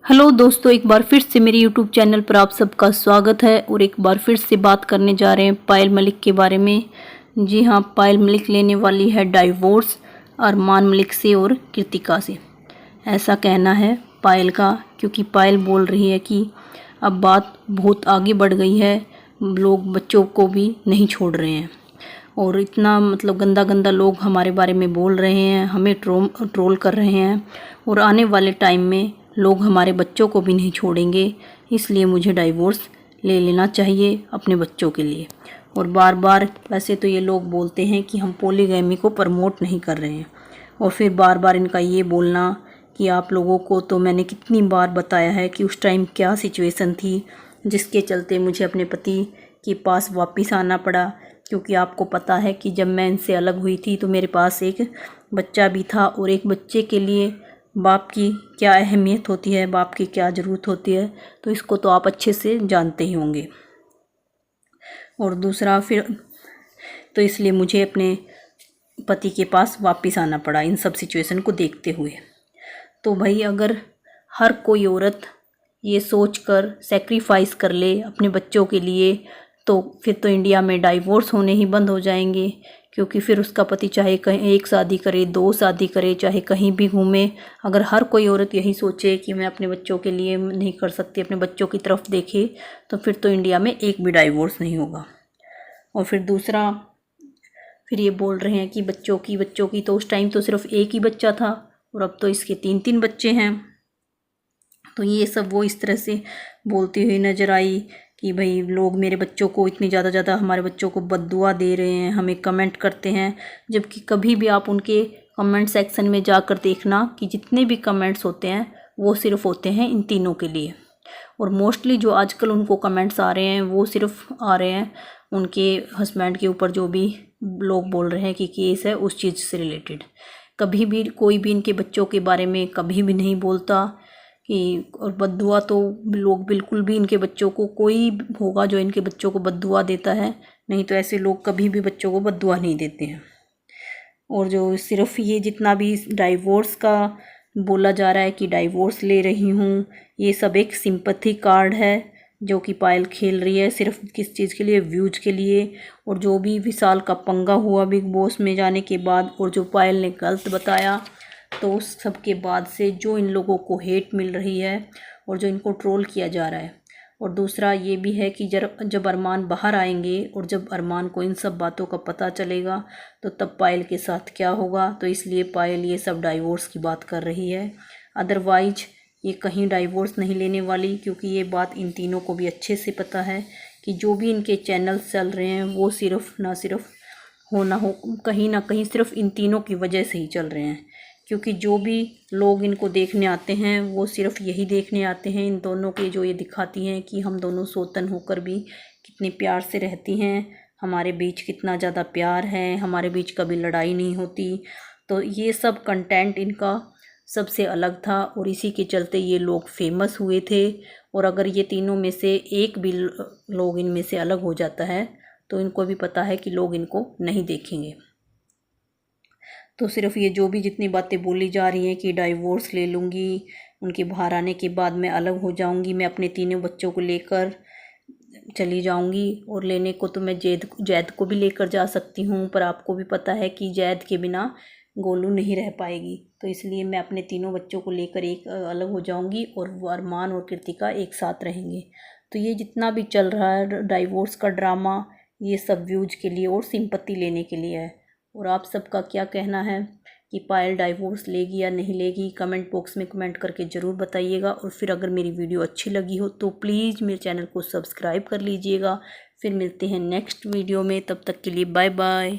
Hello दोस्तों, एक बार फिर से मेरे यूट्यूब चैनल पर आप सबका स्वागत है। और एक बार फिर से बात करने जा रहे हैं पायल मलिक के बारे में। जी हाँ, पायल मलिक लेने वाली है डाइवोर्स अरमान मलिक से और कृतिका से, ऐसा कहना है पायल का। क्योंकि पायल बोल रही है कि अब बात बहुत आगे बढ़ गई है, लोग बच्चों को भी नहीं छोड़ रहे हैं और इतना गंदा गंदा लोग हमारे बारे में बोल रहे हैं, हमें ट्रोल कर रहे हैं और आने वाले टाइम में लोग हमारे बच्चों को भी नहीं छोड़ेंगे। इसलिए मुझे डाइवोर्स ले लेना चाहिए अपने बच्चों के लिए। और बार बार वैसे तो ये लोग बोलते हैं कि हम पॉलीगैमी को प्रमोट नहीं कर रहे हैं, और फिर बार बार इनका ये बोलना कि आप लोगों को तो मैंने कितनी बार बताया है कि उस टाइम क्या सिचुएशन थी जिसके चलते मुझे अपने पति के पास वापस आना पड़ा। क्योंकि आपको पता है कि जब मैं इनसे अलग हुई थी तो मेरे पास एक बच्चा भी था, और एक बच्चे के लिए बाप की क्या अहमियत होती है, बाप की क्या ज़रूरत होती है, तो इसको तो आप अच्छे से जानते ही होंगे। और दूसरा फिर तो इसलिए मुझे अपने पति के पास वापस आना पड़ा इन सब सिचुएशन को देखते हुए। तो भाई, अगर हर कोई औरत ये सोचकर सेक्रीफाइस कर ले अपने बच्चों के लिए, तो फिर तो इंडिया में डाइवोर्स होने ही बंद हो जाएंगे। क्योंकि फिर उसका पति चाहे कहीं एक शादी करे, दो शादी करे, चाहे कहीं भी घूमे, अगर हर कोई औरत यही सोचे कि मैं अपने बच्चों के लिए नहीं कर सकती, अपने बच्चों की तरफ देखे, तो फिर तो इंडिया में एक भी डाइवोर्स नहीं होगा। और फिर दूसरा, फिर ये बोल रहे हैं कि बच्चों की तो उस टाइम तो सिर्फ एक ही बच्चा था और अब तो इसके 3-3 बच्चे हैं। तो ये सब वो इस तरह से बोलती हुई नज़र आई कि भाई लोग मेरे बच्चों को इतनी ज़्यादा हमारे बच्चों को बद्दुआ दे रहे हैं, हमें कमेंट करते हैं। जबकि कभी भी आप उनके कमेंट सेक्शन में जाकर देखना कि जितने भी कमेंट्स होते हैं वो सिर्फ होते हैं इन तीनों के लिए। और मोस्टली जो आजकल उनको कमेंट्स आ रहे हैं वो सिर्फ आ रहे हैं उनके हस्बैंड के ऊपर, जो भी लोग बोल रहे हैं कि केस है उस चीज़ से रिलेटेड। कभी भी कोई भी इनके बच्चों के बारे में कभी भी नहीं बोलता कि, और बद्दुआ तो लोग बिल्कुल भी इनके बच्चों को, कोई होगा जो इनके बच्चों को बद्दुआ देता है, नहीं तो ऐसे लोग कभी भी बच्चों को बद्दुआ नहीं देते हैं। और जो सिर्फ ये जितना भी डाइवोर्स का बोला जा रहा है कि डाइवोर्स ले रही हूँ, ये सब एक सिंपैथी कार्ड है जो कि पायल खेल रही है सिर्फ किस चीज़ के लिए, व्यूज के लिए। और जो भी विशाल का पंगा हुआ बिग बॉस में जाने के बाद, और जो पायल ने गलत बताया, तो उस सब के बाद से जो इन लोगों को हेट मिल रही है और जो इनको ट्रोल किया जा रहा है। और दूसरा ये भी है कि जब अरमान बाहर आएंगे और जब अरमान को इन सब बातों का पता चलेगा तो तब पायल के साथ क्या होगा। तो इसलिए पायल ये सब डाइवोर्स की बात कर रही है। अदरवाइज ये कहीं डाइवोर्स नहीं लेने वाली, क्योंकि ये बात इन तीनों को भी अच्छे से पता है कि जो भी इनके चैनल्स चल रहे हैं वो सिर्फ ना सिर्फ ना हो कहीं ना कहीं सिर्फ इन तीनों की वजह से ही चल रहे हैं। क्योंकि जो भी लोग इनको देखने आते हैं वो सिर्फ यही देखने आते हैं इन दोनों के, जो ये दिखाती हैं कि हम दोनों सौतन होकर भी कितने प्यार से रहती हैं, हमारे बीच कितना ज़्यादा प्यार है, हमारे बीच कभी लड़ाई नहीं होती। तो ये सब कंटेंट इनका सबसे अलग था और इसी के चलते ये लोग फेमस हुए थे। और अगर ये तीनों में से एक भी लोग इनमें से अलग हो जाता है तो इनको भी पता है कि लोग इनको नहीं देखेंगे। तो सिर्फ ये जो भी जितनी बातें बोली जा रही हैं कि डाइवोर्स ले लूँगी, उनके बाहर आने के बाद मैं अलग हो जाऊँगी, मैं अपने तीनों बच्चों को लेकर चली जाऊँगी, और लेने को तो मैं जैद को भी लेकर जा सकती हूँ, पर आपको भी पता है कि जैद के बिना गोलू नहीं रह पाएगी। तो इसलिए मैं अपने तीनों बच्चों को लेकर एक अलग हो जाऊँगी और वो अरमान और कृतिका एक साथ रहेंगे। तो ये जितना भी चल रहा है डाइवोर्स का ड्रामा, ये सब व्यूज के लिए और सिंपत्ति लेने के लिए है। और आप सबका क्या कहना है कि पायल डाइवोर्स लेगी या नहीं लेगी, कमेंट बॉक्स में कमेंट करके ज़रूर बताइएगा। और फिर अगर मेरी वीडियो अच्छी लगी हो तो प्लीज़ मेरे चैनल को सब्सक्राइब कर लीजिएगा। फिर मिलते हैं नेक्स्ट वीडियो में, तब तक के लिए बाय बाय।